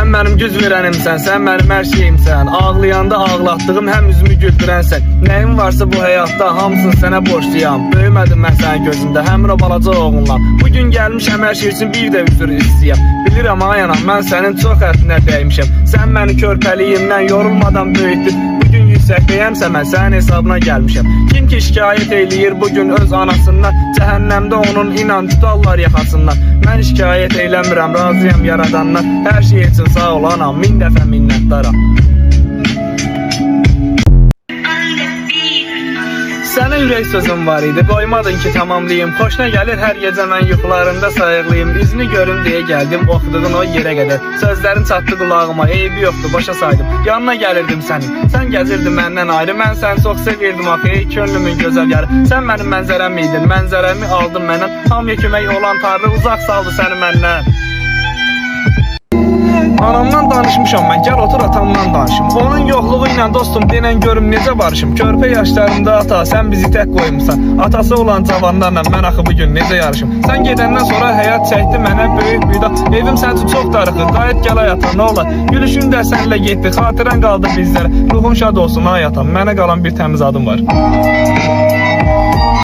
Sen benim güz verənimsən, sen benim her şeyimsən. Ağlayanda ağlatdığım, həm üzümü güldürənsən. Nəyim varsa bu həyatda hamısını sənə borçluyam. Böyümədim mən sənin gözündə, həmrə balaca oğlunla. Bugün gəlmişəm hər şey üçün bir də üzr istəyəm. Bilirəm ayanam, mən sənin çox əttinə dəymişəm. Sən məni körpəliyimdən yorulmadan böyütdün. Bugün yüksəkdəyəmsə mən sənin hesabına gəlmişəm. Kim ki şikayət eləyir bugün öz anasından, cəhənnəmdə onun inan tutarlar yaxasından. Mən şikayət eləmirəm, razıyam yaradandan. Hər şey üçün sağ ol anam, min dəfə minnətdaram. Sənə ürək sözüm var idi, qoymadın ki tamamlayayım. Xoşuna gəlir hər gecə mən yuxularımda sayıqlayım. İzini görüm deyə gəldim, oxuduğun o yerə qədər. Sözlərin çatdı qulağıma, eybi yoxdur, başa saydım. Yanına gəlirdim sənin, sən gəzirdin məndən ayrı. Mən səni çox sevirdim axı, ey könlümün gözəl yarı. Sən mənim mənzərəm idin, mənzərəmi aldın məndən. Hamıya kömək olan Tanrı uzaq saldı səni məndən. Anamdan danışmışam mən, gəl otur atamdan danışım. Onun yoxluğu ilə dostum denən görüm necə barışım. Körpə yaşlarımda ata, sən bizi tək qoymuşsan. Atası olan cavanlarla mən axı bugün necə yarışım. Sən gedəndən sonra həyat çəkdi mənə böyük bir dağ. Evim sən üçün çox darıxır, qayıt gəl həyata nə olar. Gülüşün də sənlə getdi, xatirən qaldı bizlərə. Ruhun şad olsun ay atam, mənə qalan bir təmiz adım var.